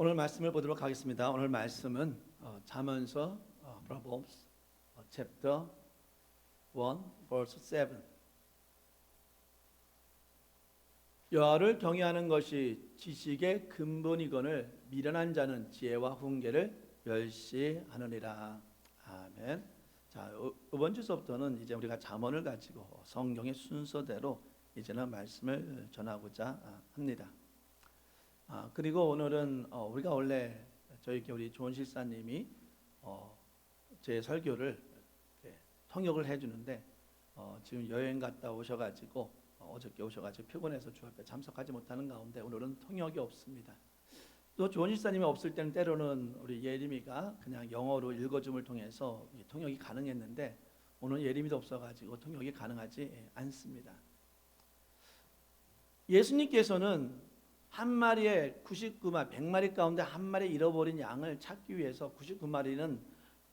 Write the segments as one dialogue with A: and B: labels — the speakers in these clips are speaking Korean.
A: 오늘 말씀을 보도록 하겠습니다. 오늘 말씀은 잠언서 Proverbs chapter 1 verse 7. 여호와를 경외하는 것이 지식의 근본이거늘 미련한 자는 지혜와 훈계를 멸시하느니라. 아멘. 자, 이번 주서부터는 이제 우리가 잠언을 가지고 성경의 순서대로 이제는 말씀을 전하고자 합니다. 그리고 오늘은 우리가 원래 저희 우리 조은 실사님이 제 설교를 통역을 해주는데 지금 여행 갔다 오셔가지고 어저께 오셔가지고 피곤해서 주 앞에 참석하지 못하는 가운데 오늘은 통역이 없습니다. 또 조은 실사님이 없을 때는 때로는 우리 예림이가 그냥 영어로 읽어줌을 통해서 통역이 가능했는데 오늘 예림이도 없어가지고 통역이 가능하지 않습니다. 예수님께서는 한 마리의 100마리 가운데 한 마리 잃어버린 양을 찾기 위해서 99마리는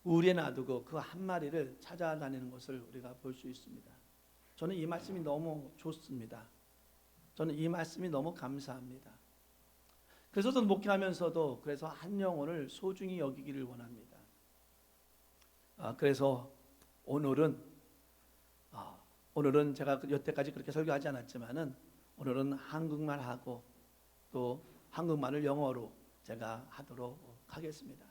A: 우리에 놔두고 그 한 마리를 찾아다니는 것을 우리가 볼 수 있습니다. 저는 이 말씀이 너무 좋습니다. 저는 이 말씀이 너무 감사합니다. 그래서 저는 목회하면서도 그래서 한 영혼을 소중히 여기기를 원합니다. 그래서 오늘은 제가 여태까지 그렇게 설교하지 않았지만은 오늘은 한국말하고 또 한국말을 영어로 제가 하도록 하겠습니다.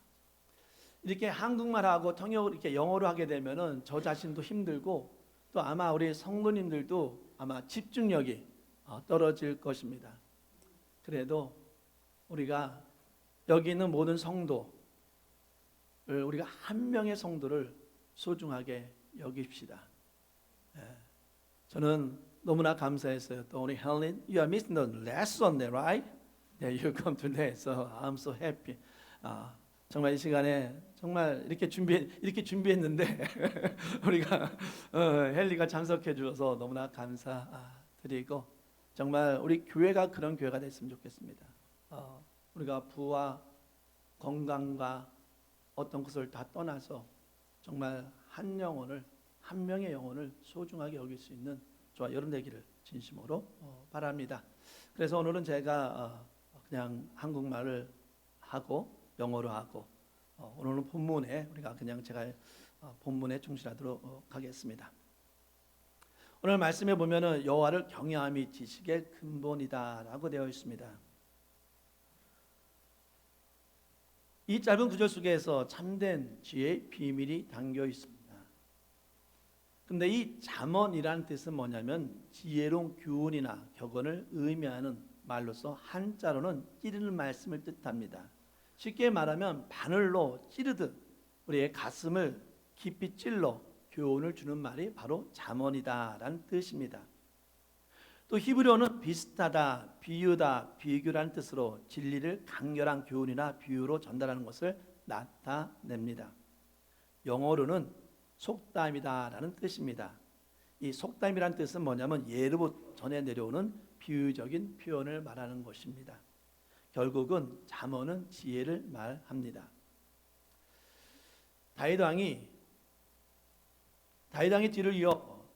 A: 이렇게 한국말하고 통역을 이렇게 영어로 하게 되면은 저 자신도 힘들고 또 아마 우리 성도님들도 아마 집중력이 떨어질 것입니다. 그래도 우리가 여기 있는 모든 성도를 우리가 한 명의 성도를 소중하게 여깁시다. 저는 너무나 감사했어요. 또 우리 헬린, you are missing the last Sunday, right? Yeah, you come today, so I'm so happy. 정말 이 시간에 정말 이렇게 준비했는데 우리가 헬리가 참석해 주셔서 너무나 감사드리고 정말 우리 교회가 그런 교회가 됐으면 좋겠습니다. 우리가 부와 건강과 어떤 것을 다 떠나서 정말 한 명의 영혼을 소중하게 여길 수 있는 저와 여러분 되기를 진심으로 바랍니다. 그래서 오늘은 제가 그냥 한국말을 하고 영어로 하고 오늘은 본문에 우리가 그냥 제가 본문에 충실하도록 하겠습니다. 오늘 말씀에 보면은 여호와를 경외함이 지식의 근본이다라고 되어 있습니다. 이 짧은 구절 속에서 참된 지혜의 비밀이 담겨 있습니다. 근데 이 잠언이라는 뜻은 뭐냐면 지혜로운 교훈이나 격언을 의미하는 말로서 한자로는 찌르는 말씀을 뜻합니다. 쉽게 말하면 바늘로 찌르듯 우리의 가슴을 깊이 찔러 교훈을 주는 말이 바로 잠언이다라는 뜻입니다. 또 히브리어는 비슷하다, 비유다, 비교라는 뜻으로 진리를 강렬한 교훈이나 비유로 전달하는 것을 나타냅니다. 영어로는 속담이다라는 뜻입니다. 이 속담이라는 뜻은 뭐냐면 예로부터 전해 내려오는 비유적인 표현을 말하는 것입니다. 결국은 잠언은 지혜를 말합니다. 다윗 왕이 뒤를 이어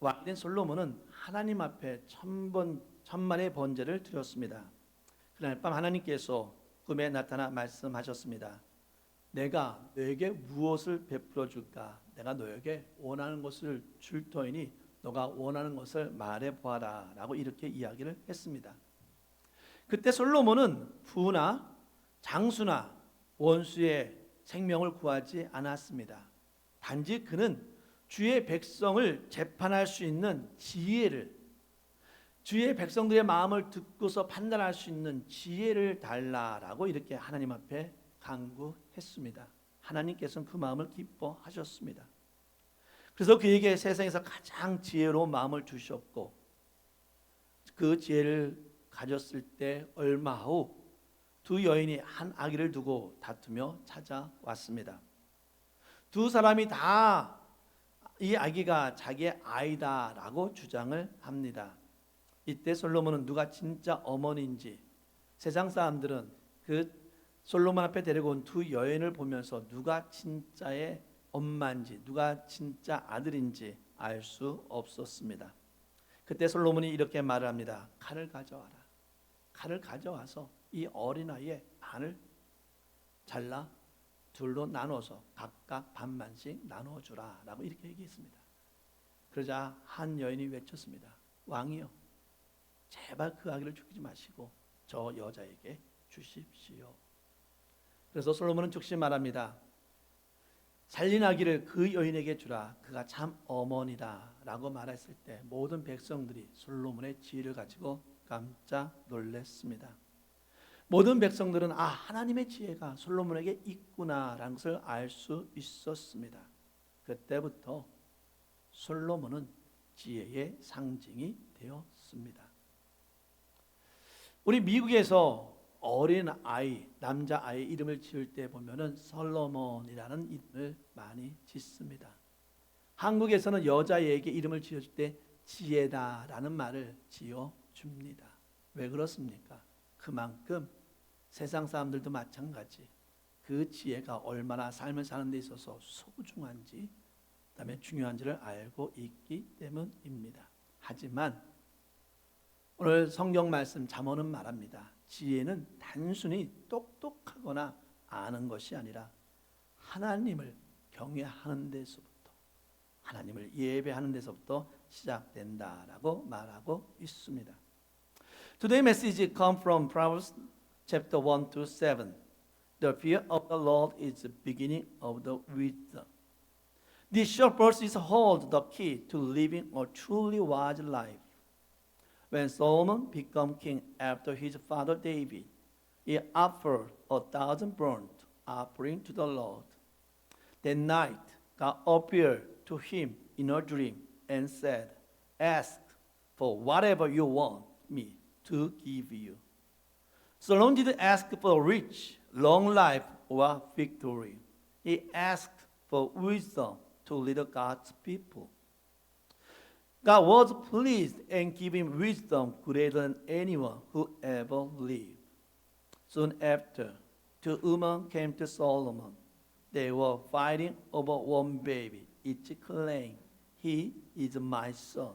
A: 왕이 된 솔로몬은 하나님 앞에 천만의 번제를 드렸습니다. 그날 밤 하나님께서 꿈에 나타나 말씀하셨습니다. 내가 너에게 무엇을 베풀어 줄까? 내가 너에게 원하는 것을 줄 터이니 너가 원하는 것을 말해 보아라 라고 이렇게 이야기를 했습니다. 그때 솔로몬은 부나 장수나 원수의 생명을 구하지 않았습니다. 단지 그는 주의 백성을 재판할 수 있는 지혜를, 주의 백성들의 마음을 듣고서 판단할 수 있는 지혜를 달라라고 이렇게 하나님 앞에 간구했습니다. 하나님께서는 그 마음을 기뻐하셨습니다. 그래서 그에게 세상에서 가장 지혜로운 마음을 주셨고 그 지혜를 가졌을 때 얼마 후 두 여인이 한 아기를 두고 다투며 찾아왔습니다. 두 사람이 다 이 아기가 자기의 아이다라고 주장을 합니다. 이때 솔로몬은 누가 진짜 어머니인지, 세상 사람들은 그 솔로몬 앞에 데리고 온 두 여인을 보면서 누가 진짜의 엄마인지 누가 진짜 아들인지 알 수 없었습니다. 그때 솔로몬이 이렇게 말을 합니다. 칼을 가져와라. 칼을 가져와서 이 어린아이의 반을 잘라 둘로 나눠서 각각 반만씩 나눠주라 라고 이렇게 얘기했습니다. 그러자 한 여인이 외쳤습니다. 왕이여, 제발 그 아기를 죽이지 마시고 저 여자에게 주십시오. 그래서 솔로몬은 즉시 말합니다. 살린 아기를 그 여인에게 주라. 그가 참 어머니다 라고 말했을 때 모든 백성들이 솔로몬의 지혜를 가지고 깜짝 놀랐습니다. 모든 백성들은 하나님의 지혜가 솔로몬에게 있구나라는 것을 알 수 있었습니다. 그때부터 솔로몬은 지혜의 상징이 되었습니다. 우리 미국에서 어린 아이, 남자 아이 이름을 지을 때 보면은 솔로몬이라는 이름을 많이 짓습니다. 한국에서는 여자에게 이름을 지어줄 때 지혜다라는 말을 지어줍니다. 왜 그렇습니까? 그만큼 세상 사람들도 마찬가지 그 지혜가 얼마나 삶을 사는 데 있어서 소중한지 그다음에 중요한지를 알고 있기 때문입니다. 하지만 오늘 성경 말씀 잠언은 말합니다. 지혜는 단순히 똑똑하거나 아는 것이 아니라 하나님을 경외하는 데서부터 하나님을 예배하는 데서부터 시작된다라고 말하고 있습니다. Today's message comes from Proverbs chapter 1 to 7. The fear of the Lord is the beginning of the wisdom. This short verse is hold the key to living a truly wise life. When Solomon became king after his father David, he offered 1,000 burnt offerings to the Lord. That night, God appeared to him in a dream and said, "Ask for whatever you want me to give you." Solomon didn't ask for rich, long life, or victory. He asked for wisdom to lead God's people. God was pleased and gave him wisdom greater than anyone who ever lived. Soon after, two women came to Solomon. They were fighting over one baby, each claiming, "He is my son."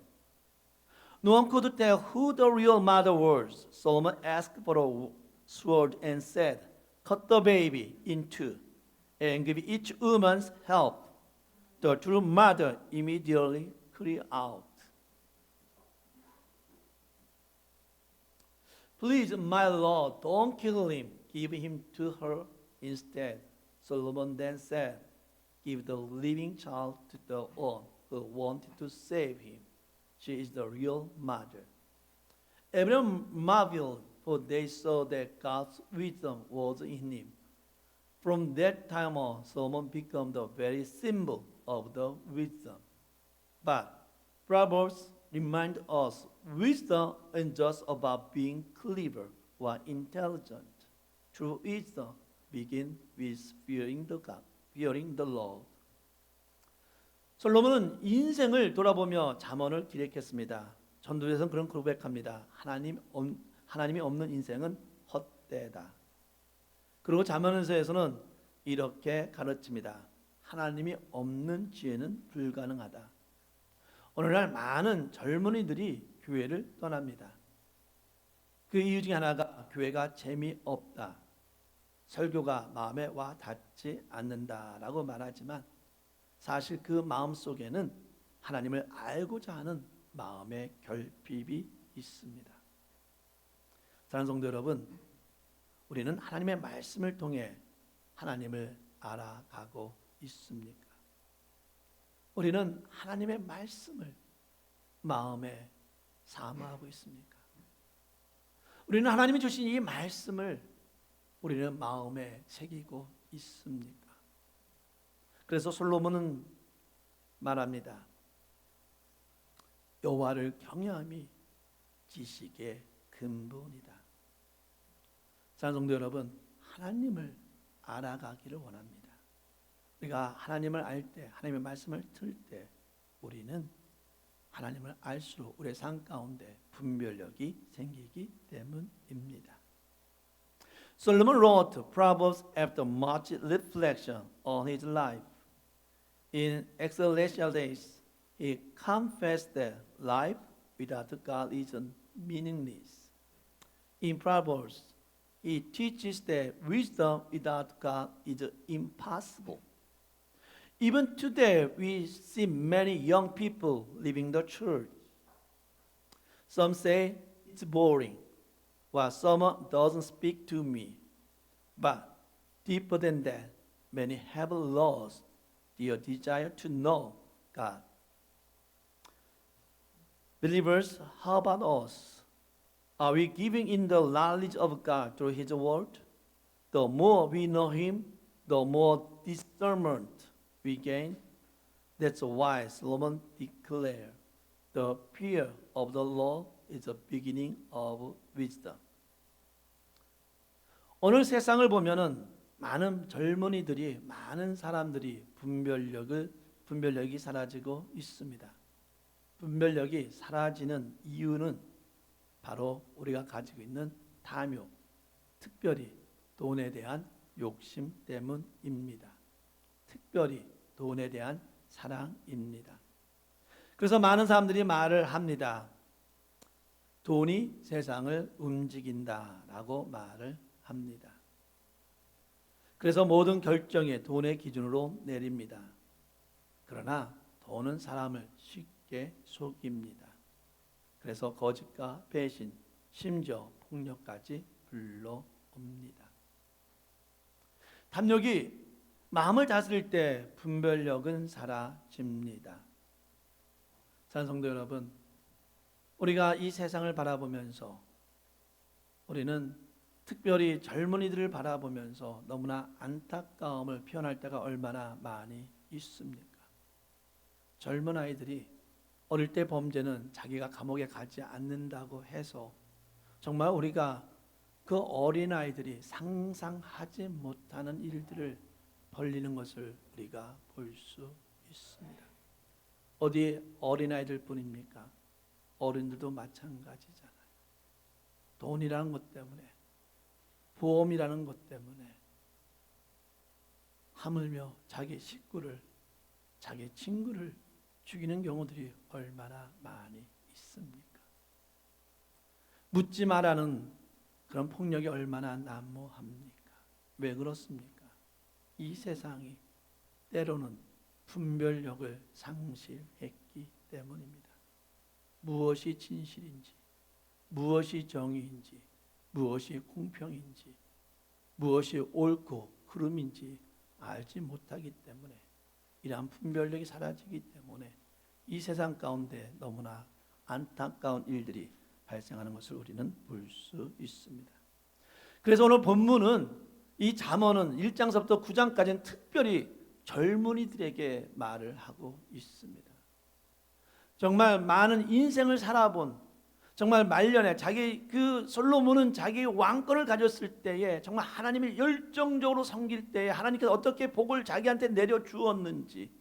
A: No one could tell who the real mother was. Solomon asked for a sword and said, "Cut the baby in two and give each woman's help." The true mother immediately cried out, "Please, my Lord, don't kill him. Give him to her instead." Solomon then said, "Give the living child to the one who wanted to save him. She is the real mother." Everyone marveled, for they saw that God's wisdom was in him. From that time on, Solomon became the very symbol of the wisdom. But Proverbs remind us wisdom isn't just about being clever or intelligent. True wisdom begins with fearing the Lord. 솔로몬은 인생을 돌아보며 잠언을 기록했습니다. 전도서에서는 그런 고백합니다. 하나님이 없는 인생은 헛되다. 그리고 잠언서에서는 이렇게 가르칩니다. 하나님이 없는 지혜는 불가능하다. 오늘날 많은 젊은이들이 교회를 떠납니다. 그 이유 중에 하나가 교회가 재미없다. 설교가 마음에 와 닿지 않는다라고 말하지만 사실 그 마음 속에는 하나님을 알고자 하는 마음의 결핍이 있습니다. 사랑하는 성도 여러분, 우리는 하나님의 말씀을 통해 하나님을 알아가고 있습니까? 우리는 하나님의 말씀을 마음에 사모하고 있습니까? 우리는 하나님이 주신 이 말씀을 우리는 마음에 새기고 있습니까? 그래서 솔로몬은 말합니다. 여호와를 경외함이 지식의 근본이다. 사랑하는 성도 여러분, 하나님을 알아가기를 원합니다. 우리가 하나님을 알 때, 하나님의 말씀을 들을 때 우리는 하나님을 알수록 우리의 삶 가운데 분별력이 생기기 때문입니다. Solomon wrote Proverbs after much reflection on his life. In Ecclesiastes, he confessed that life without God is meaningless. In Proverbs, He teaches that wisdom without God is impossible. Even today, we see many young people leaving the church. Some say it's boring, while someone doesn't speak to me. But deeper than that, many have lost their desire to know God. Believers, how about us? Are we giving in the knowledge of God through His Word? The more we know Him, the more discernment we gain. That's why Solomon declared, the fear of the Lord is the beginning of wisdom. 오늘 세상을 보면은 많은 젊은이들이, 많은 사람들이 분별력이 사라지고 있습니다. 분별력이 사라지는 이유는 바로 우리가 가지고 있는 탐욕, 특별히 돈에 대한 욕심 때문입니다. 특별히 돈에 대한 사랑입니다. 그래서 많은 사람들이 말을 합니다. 돈이 세상을 움직인다라고 말을 합니다. 그래서 모든 결정에 돈의 기준으로 내립니다. 그러나 돈은 사람을 쉽게 속입니다. 그래서 거짓과 배신, 심지어 폭력까지 불러옵니다. 탐욕이 마음을 다스릴 때 분별력은 사라집니다. 사랑하는 성도 여러분, 우리가 이 세상을 바라보면서 우리는 특별히 젊은이들을 바라보면서 너무나 안타까움을 표현할 때가 얼마나 많이 있습니까? 젊은 아이들이 어릴 때 범죄는 자기가 감옥에 가지 않는다고 해서 정말 우리가 그 어린 아이들이 상상하지 못하는 일들을 벌리는 것을 우리가 볼 수 있습니다. 어디 어린아이들 뿐입니까? 어른들도 마찬가지잖아요. 돈이라는 것 때문에, 보험이라는 것 때문에, 하물며 자기 식구를, 자기 친구를 죽이는 경우들이 얼마나 많이 있습니까? 묻지 마라는 그런 폭력이 얼마나 난무합니까? 왜 그렇습니까? 이 세상이 때로는 분별력을 상실했기 때문입니다. 무엇이 진실인지, 무엇이 정의인지, 무엇이 공평인지, 무엇이 옳고 그름인지 알지 못하기 때문에, 이러한 분별력이 사라지기 때문에 이 세상 가운데 너무나 안타까운 일들이 발생하는 것을 우리는 볼 수 있습니다. 그래서 오늘 본문은, 이 잠언은 1장서부터 9장까지는 특별히 젊은이들에게 말을 하고 있습니다. 정말 많은 인생을 살아본, 정말 말년에 솔로몬은 자기 왕권을 가졌을 때에 정말 하나님을 열정적으로 섬길 때에 하나님께서 어떻게 복을 자기한테 내려 주었는지,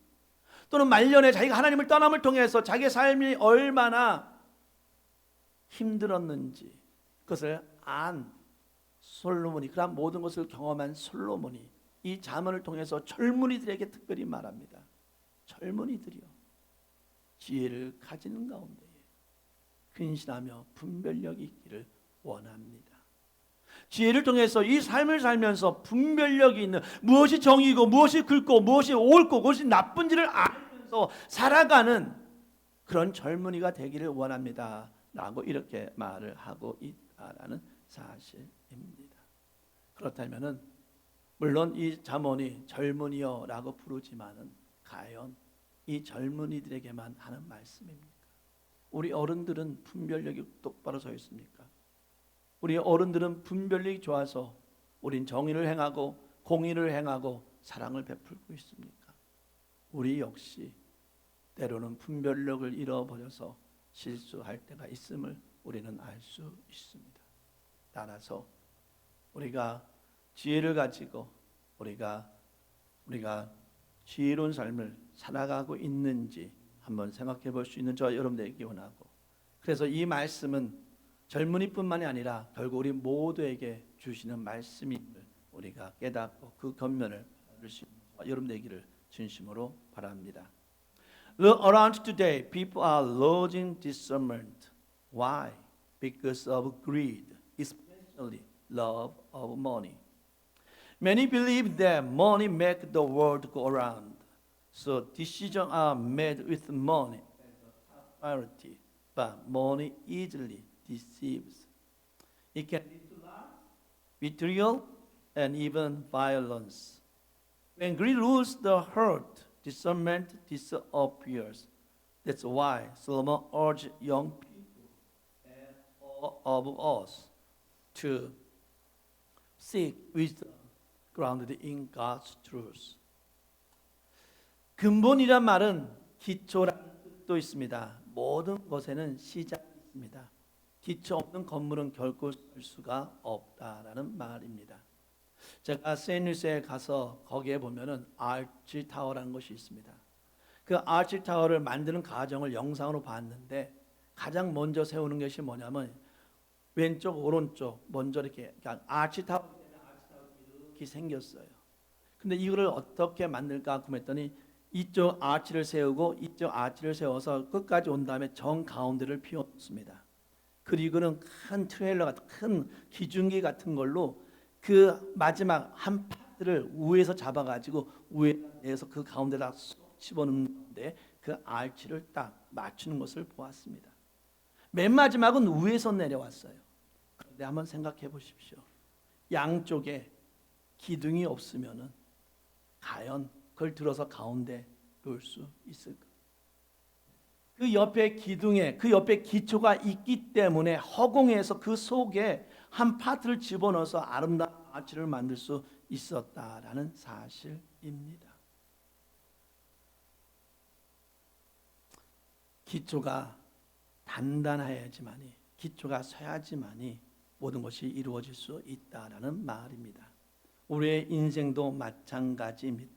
A: 또는 말년에 자기가 하나님을 떠남을 통해서 자기의 삶이 얼마나 힘들었는지 그것을 안 솔로몬이, 그런 모든 것을 경험한 솔로몬이 이 잠언을 통해서 젊은이들에게 특별히 말합니다. 젊은이들이요, 지혜를 가지는 가운데에 근신하며 분별력이 있기를 원합니다. 지혜를 통해서 이 삶을 살면서 분별력이 있는, 무엇이 정의고 무엇이 글고 무엇이 옳고 무엇이 나쁜지를 알면서 살아가는 그런 젊은이가 되기를 원합니다 라고 이렇게 말을 하고 있다라는 사실입니다. 그렇다면은 물론 이 잠언이 젊은이여 라고 부르지만은 과연 이 젊은이들에게만 하는 말씀입니까? 우리 어른들은 분별력이 똑바로 서 있습니까? 우리 어른들은 분별력이 좋아서 우린 정의를 행하고 공의를 행하고 사랑을 베풀고 있습니까? 우리 역시 때로는 분별력을 잃어버려서 실수할 때가 있음을 우리는 알 수 있습니다. 따라서 우리가 지혜를 가지고 우리가 지혜로운 삶을 살아가고 있는지 한번 생각해 볼 수 있는 저와 여러분들에게 원하고, 그래서 이 말씀은 젊은이뿐만이 아니라 결국 우리 모두에게 주시는 말씀임을 우리가 깨닫고 그 권면을 받을 수 있는 저와 여러분들 되기를 진심으로 바랍니다. Look around today, people are losing discernment. Why? Because of greed, especially love of money. Many believe that money makes the world go around, so decisions are made with money as a top priority. But money easily deceives. It can lead to lies, betrayal, and even violence. When greed rules the heart, discernment disappears. That's why Solomon urged young people and all of us to seek wisdom grounded in God's truth. 근본이란 말은 기초라는 뜻도 있습니다. 모든 것에는 시작이 있습니다. 기초 없는 건물은 결코 쓸 수가 없다라는 말입니다. 제가 세인루이스에 가서 거기에 보면은 아치 타워라는 것이 있습니다. 그 아치 타워를 만드는 과정을 영상으로 봤는데 가장 먼저 세우는 것이 뭐냐면 왼쪽 오른쪽 먼저 이렇게 아치 타워 이렇게 생겼어요. 근데 이거를 어떻게 만들까 궁금했더니 이쪽 아치를 세우고 이쪽 아치를 세워서 끝까지 온 다음에 정 가운데를 비워놓습니다. 그리고는 큰 트레일러 같은 큰 기중기 같은 걸로 그 마지막 한 파트를 위에서 잡아가지고 위에서 그 가운데다 쏙 집어넣는데 그 아치를 딱 맞추는 것을 보았습니다. 맨 마지막은 위에서 내려왔어요. 그런데 한번 생각해 보십시오. 양쪽에 기둥이 없으면은 과연 그걸 들어서 가운데 놓을 수 있을까? 그 옆에 기둥에 그 옆에 기초가 있기 때문에 허공에서 그 속에 한 파트를 집어넣어서 아름다운 아치를 만들 수 있었다라는 사실입니다. 기초가 단단해야지만이 기초가 서야지만이 모든 것이 이루어질 수 있다라는 말입니다. 우리의 인생도 마찬가지입니다.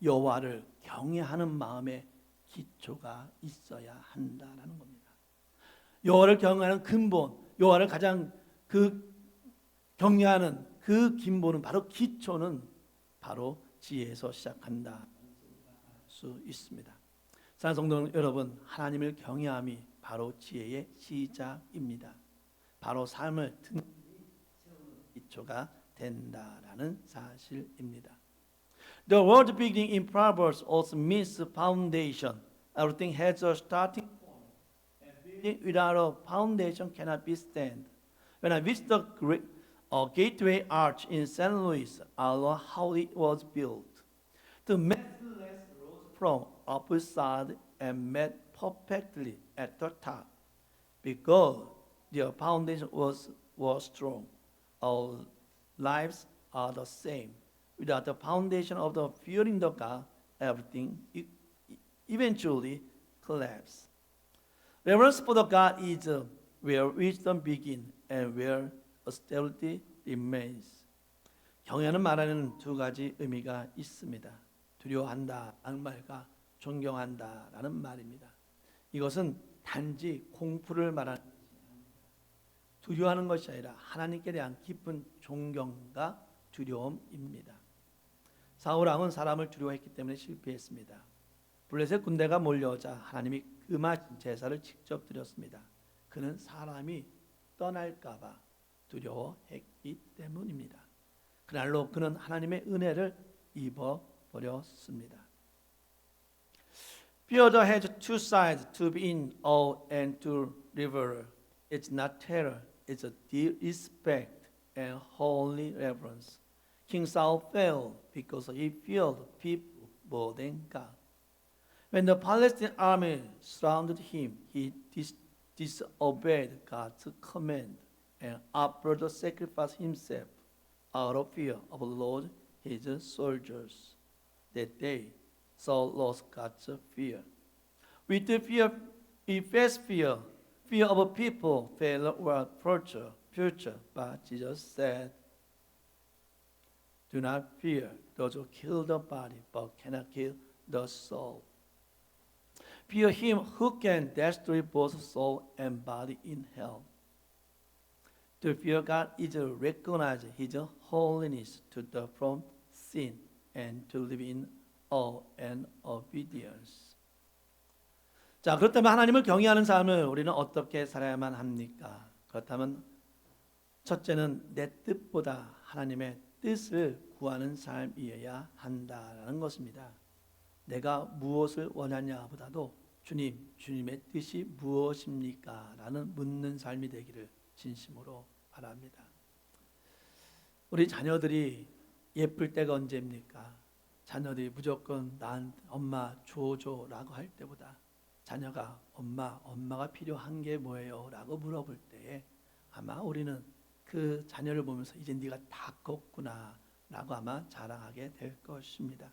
A: 여호와를 경외하는 마음에 기초가 있어야 한다라는 겁니다. 여호와를 경외하는 근본, 여호와를 가장 경외하는 그 근본은 바로 기초는 바로 지혜에서 시작한다 할 수 있습니다. 사랑하는 성도 여러분, 하나님을 경외함이 바로 지혜의 시작입니다. 바로 삶을 세우는 기초가 된다라는 사실입니다. The word beginning in Proverbs also means foundation. Everything has a starting point. And building without a foundation cannot be stand. When I visit the Gateway Arch in St. Louis, I learned how it was built. The masonry rose from upper side and met perfectly at the top. Because their foundation was strong, our lives are the same. Without the foundation of the fearing the God, everything eventually collapses. Reverence for the God is where wisdom begins and where stability remains. 경외하는 말에는 두 가지 의미가 있습니다. 두려워한다라는 말과 존경한다라는 말입니다. 이것은 단지 공포를 말하는 것이 아닙니다. 두려워하는 것이 아니라 하나님께 대한 깊은 존경과 두려움입니다. 사울왕은 사람을 두려워했기 때문에 실패했습니다. 블레셋 군대가 몰려오자 하나님이 금하신 제사를 직접 드렸습니다. 그는 사람이 떠날까 봐 두려워했기 때문입니다. 그날로 그는 하나님의 은혜를 입어버렸습니다. Fear has two sides, to be in awe and to revere. It's not terror, it's a deep respect and holy reverence. King Saul fell because he feared people more than God. When the Palestinian army surrounded him, he disobeyed God's command and offered to sacrifice himself out of fear of the Lord his soldiers. That day, Saul lost God's fear. With the fear, we face fear. Fear of people, failure, or future. But Jesus said, do not fear those who kill the body, but cannot kill the soul. Fear him who can destroy both soul and body in hell. To fear God is to recognize his holiness, to turn from sin, and to live in awe and obedience. 자, 그렇다면 하나님을 경외하는 삶을 우리는 어떻게 살아야만 합니까? 그렇다면 첫째는 내 뜻보다 하나님의 뜻을 구하는 삶이어야 한다라는 것입니다. 내가 무엇을 원하냐보다도 주님, 주님의 뜻이 무엇입니까? 라는 묻는 삶이 되기를 진심으로 바랍니다. 우리 자녀들이 예쁠 때가 언제입니까? 자녀들이 무조건 나한테 엄마 줘라고 할 때보다 자녀가 엄마가 필요한 게 뭐예요? 라고 물어볼 때에 아마 우리는 그 자녀를 보면서 이제 네가 다 컸구나 라고 아마 자랑하게 될 것입니다.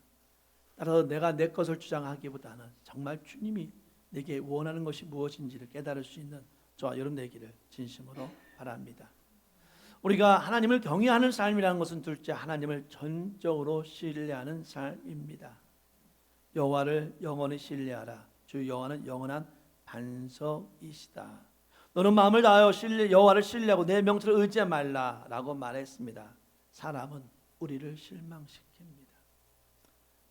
A: 따라서 내가 내 것을 주장하기보다는 정말 주님이 내게 원하는 것이 무엇인지를 깨달을 수 있는 저와 여러분 되기를 진심으로 바랍니다. 우리가 하나님을 경외하는 삶이라는 것은 둘째, 하나님을 전적으로 신뢰하는 삶입니다. 여호와를 영원히 신뢰하라. 주 여호와는 영원한 반석이시다. 너는 마음을 다하여 여호와를 신뢰하고 내 명철을 의지하지 말라라고 말했습니다. 사람은 우리를 실망시킵니다.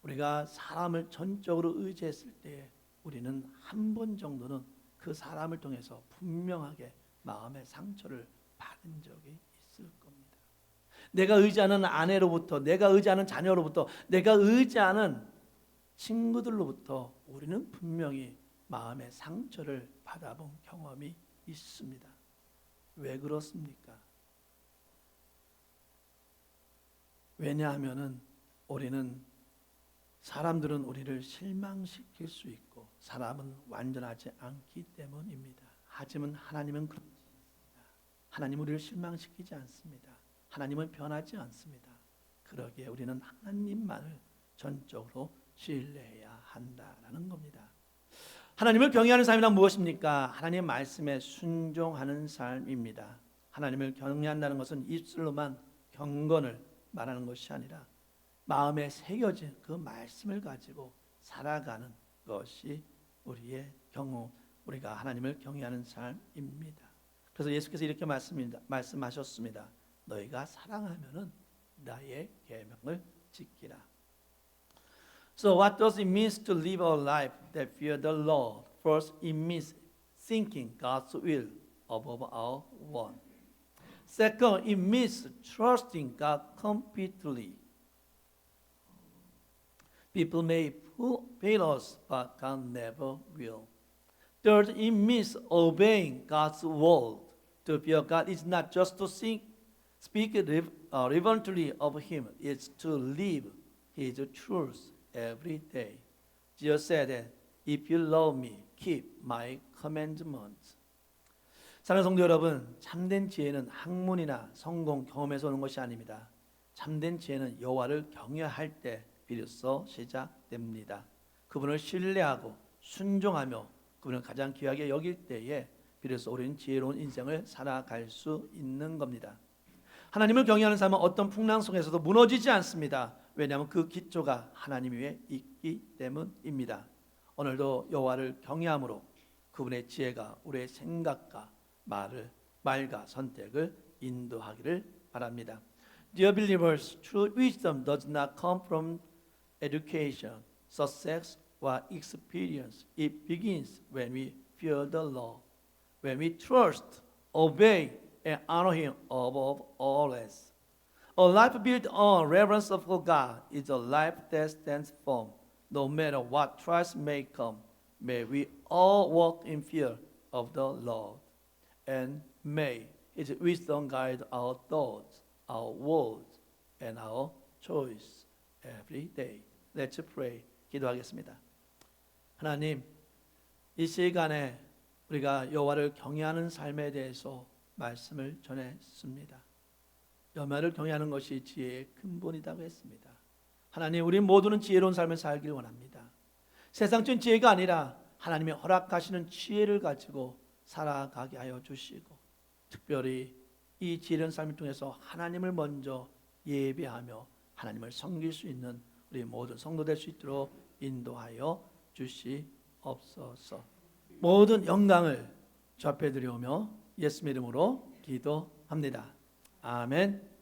A: 우리가 사람을 전적으로 의지했을 때 우리는 한 번 정도는 그 사람을 통해서 분명하게 마음의 상처를 받은 적이 있을 겁니다. 내가 의지하는 아내로부터, 내가 의지하는 자녀로부터, 내가 의지하는 친구들로부터 우리는 분명히 마음의 상처를 받아본 경험이 있습니다. 왜 그렇습니까? 왜냐하면은 사람들은 우리를 실망시킬 수 있고 사람은 완전하지 않기 때문입니다. 하지만 하나님은 그렇지 않습니다. 하나님은 우리를 실망시키지 않습니다. 하나님은 변하지 않습니다. 그러기에 우리는 하나님만을 전적으로 신뢰해야 한다라는 겁니다. 하나님을 경외하는 삶이란 무엇입니까? 하나님의 말씀에 순종하는 삶입니다. 하나님을 경외한다는 것은 입술로만 경건을 말하는 것이 아니라 마음에 새겨진 그 말씀을 가지고 살아가는 것이 우리가 하나님을 경외하는 삶입니다. 그래서 예수께서 이렇게 말씀하셨습니다. 너희가 사랑하면은 나의 계명을 지키라. So what does it mean to live a life that fear the Lord? First, it means thinking God's will above our want. Second, it means trusting God completely. People may fail us, but God never will. Third, it means obeying God's word. To fear God is not just to speak reverently of Him, it's to live His truth every day. Jesus said that if you love me, keep my commandments. 사랑하는 성도 여러분, 참된 지혜는 학문이나 성공 경험에서 오는 것이 아닙니다. 참된 지혜는 여호와를 경외할 때 비로소 시작됩니다. 그분을 신뢰하고 순종하며 그분을 가장 귀하게 여길 때에 비로소 우리는 지혜로운 인생을 살아갈 수 있는 겁니다. 하나님을 경외하는 삶은 어떤 풍랑 속에서도 무너지지 않습니다. 왜냐하면 그 기초가 하나님 위에 있기 때문입니다. 오늘도 여호와를 경외함으로 그분의 지혜가 우리의 생각과 말과 선택을 인도하기를 바랍니다. Dear believers, true wisdom does not come from education, success, or experience. It begins when we fear the Lord, when we trust, obey, and honor Him above all else. A life built on reverence of God is a life that stands firm. No matter what trials may come, may we all walk in fear of the Lord. And may His wisdom guide our thoughts, our words, and our choice every day. Let's pray. 기도하겠습니다. 하나님, 이 시간에 우리가 여호와를 경외하는 삶에 대해서 말씀을 전했습니다. 여호와를 경외하는 것이 지혜의 근본이라고 했습니다. 하나님, 우리 모두는 지혜로운 삶을 살길 원합니다. 세상적인 지혜가 아니라 하나님의 허락하시는 지혜를 가지고 살아가게 하여 주시고, 특별히 이 지혜로운 삶을 통해서 하나님을 먼저 예배하며 하나님을 섬길 수 있는 우리 모든 성도 될 수 있도록 인도하여 주시옵소서. 모든 영광을 주 앞에 드려오며 예수님의 이름으로 기도합니다. 아멘.